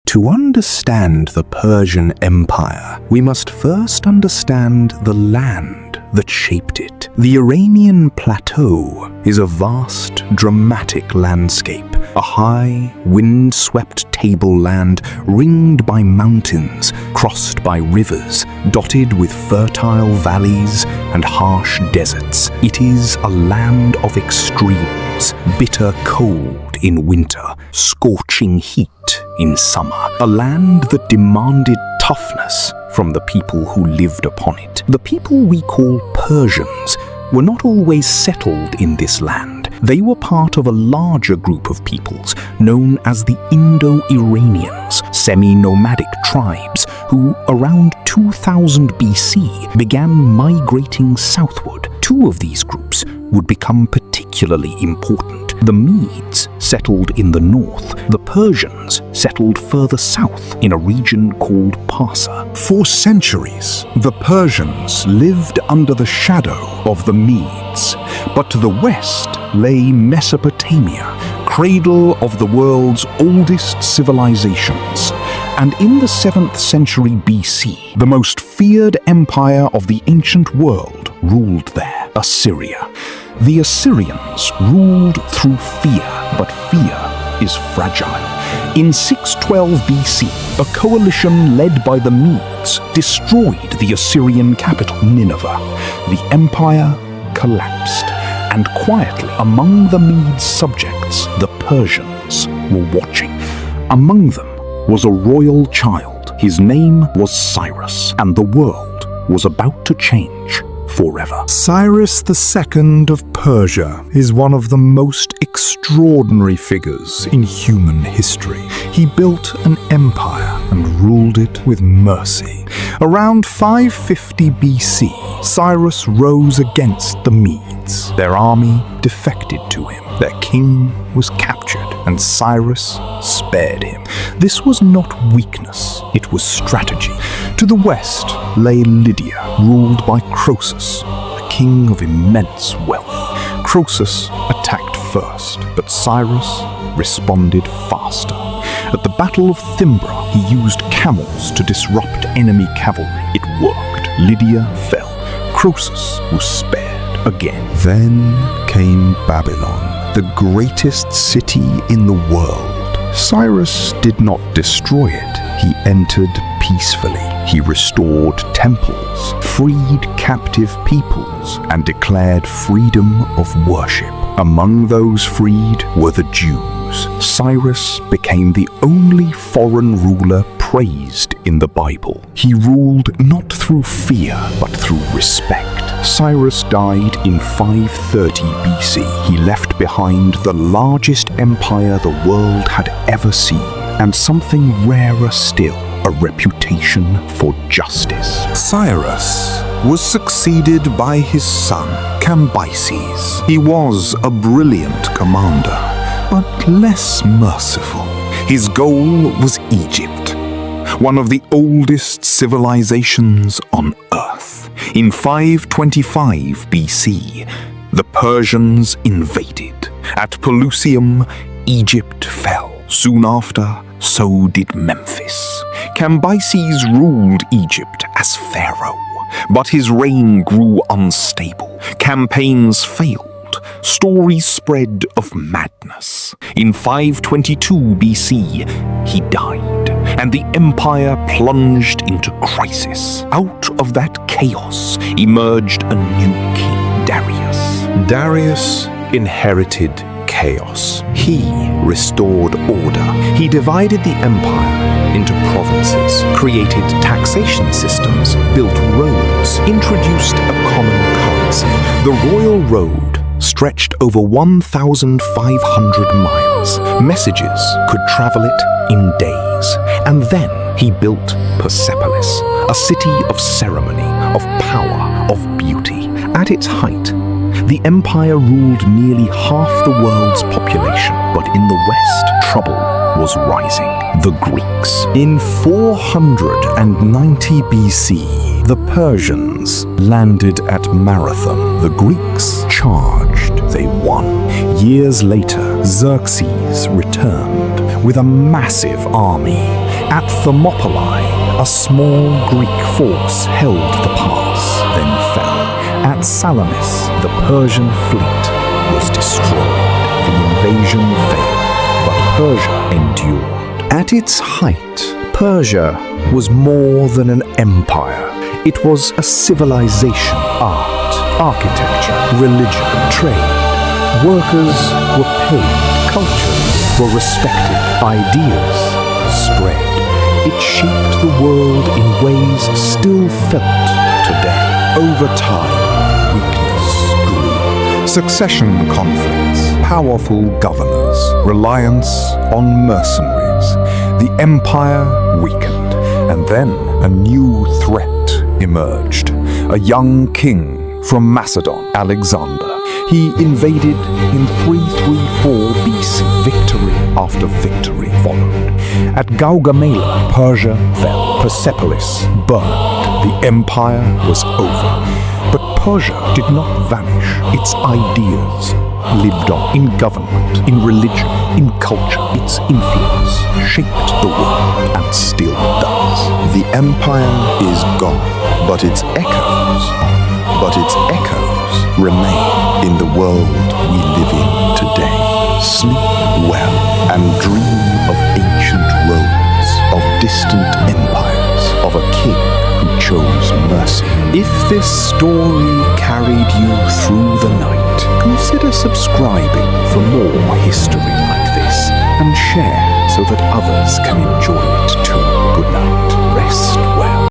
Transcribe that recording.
To understand the Persian Empire, we must first understand the land that shaped it. The Iranian plateau is a vast, dramatic landscape, a high, wind-swept tableland ringed by mountains, crossed by rivers, dotted with fertile valleys and harsh deserts. It is a land of extremes, bitter cold in winter, scorching heat in summer, a land that demanded toughness from the people who lived upon it. The people we call Persians were not always settled in this land. They were part of a larger group of peoples known as the Indo-Iranians, semi-nomadic tribes who, around 2000 BC, began migrating southward. Two of these groups would become particularly important. The Medes settled in the north, the Persians settled further south in a region called Parsa. For centuries, the Persians lived under the shadow of the Medes, but to the west lay Mesopotamia, cradle of the world's oldest civilizations. And in the 7th century BC, the most feared empire of the ancient world ruled there, Assyria. The Assyrians ruled through fear, but fear is fragile. In 612 BC, a coalition led by the Medes destroyed the Assyrian capital, Nineveh. The empire collapsed, and quietly among the Medes' subjects, the Persians were watching. Among them was a royal child. His name was Cyrus, and the world was about to change forever. Cyrus II of Persia is one of the most extraordinary figures in human history. He built an empire and ruled it with mercy. Around 550 BC, Cyrus rose against the Medes. Their army defected to him. Their king was captured, and Cyrus spared him. This was not weakness, it was strategy. To the west lay Lydia, ruled by Croesus, a king of immense wealth. Croesus attacked first, but Cyrus responded faster. At the Battle of Thymbra, he used camels to disrupt enemy cavalry. It worked. Lydia fell. Croesus was spared again. Then came Babylon, the greatest city in the world. Cyrus did not destroy it. He entered peacefully. He restored temples, freed captive peoples, and declared freedom of worship. Among those freed were the Jews. Cyrus became the only foreign ruler praised in the Bible. He ruled not through fear, but through respect. Cyrus died in 530 BC. He left behind the largest empire the world had ever seen, and something rarer still, a reputation for justice. Cyrus was succeeded by his son, Cambyses. He was a brilliant commander, but less merciful. His goal was Egypt, one of the oldest civilizations on Earth. In 525 BC, the Persians invaded. At Pelusium, Egypt fell. Soon after, so did Memphis. Cambyses ruled Egypt as pharaoh, but his reign grew unstable. Campaigns failed. Stories spread of madness. In 522 BC, he died, and the empire plunged into crisis. Out of that chaos emerged a new king, Darius. Darius inherited chaos. He restored order. He divided the empire into provinces, created taxation systems, built roads, introduced a common currency. The royal road stretched over 1,500 miles. Messages could travel it in days. And then he built Persepolis, a city of ceremony, of power, of beauty. At its height, the empire ruled nearly half the world's population, but in the west, trouble was rising. The Greeks. In 490 BC, the Persians landed at Marathon. The Greeks charged. They won. Years later, Xerxes returned with a massive army. At Thermopylae, a small Greek force held the pass, then fell. At Salamis, the Persian fleet was destroyed. The invasion failed, but Persia endured. At its height, Persia was more than an empire. It was a civilization, art, architecture, religion, trade. Workers were paid, cultures were respected, ideas spread. It shaped the world in ways still felt today. Over time, weakness grew. Succession conflicts, powerful governors, reliance on mercenaries. The empire weakened, and then a new threat emerged. A young king from Macedon, Alexander. He invaded in 334 BC. Victory after victory followed. At Gaugamela, Persia fell. Persepolis burned. The empire was over. But Persia did not vanish. Its ideas lived on in government, in religion, in culture. Its influence shaped the world and still does. The empire is gone, but its echoes remain in the world we live in today. Sleep well and dream of ancient Romans, of distant empires, of a king who chose mercy. If this story carried you through the night, consider subscribing for more history like this and share so that others can enjoy it too. Good night.